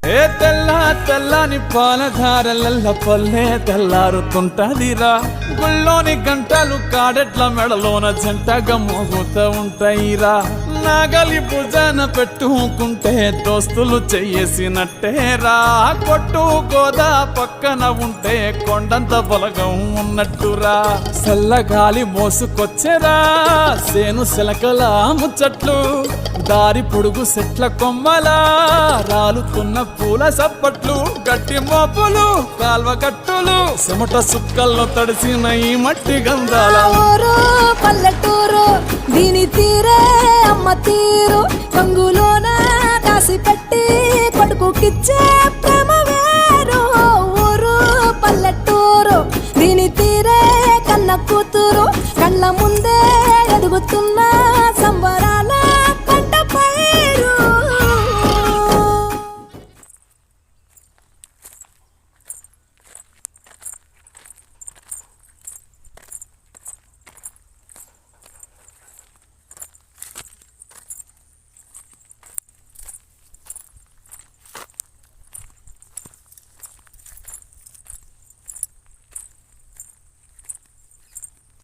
ఏ తెల్లని పాలధారలల్ల పల్లె తెల్లారుతుంటదిరా గుళ్ళోని గంటలు కాడెట్ల మెడలోన జంటగా మోగుతూ ఉంటాయిరా నాగలి భుజాన పెట్టుకుంటే దోస్తులు చెయ్యేసినట్టేరా కొట్టు గోదా పక్కన ఉంటే కొండంత బలగం ఉన్నట్టురా చల్లగాలి మోసుకొచ్చెరా సేను శిలకల ముచ్చట్లు దారి పొడుగు చెట్ల కొమ్మలా రాలుతున్న పూల సప్పట్లు గట్టి మోపులు కాల్వ కట్టులు చెమట సుక్కల్లో తడిసిన ఈ మట్టి గంధాల పల్లెటూరు దీని తీరే అమ్మ తీరు రంగులోన కాసి పెట్టి కొడుకుకిచ్చే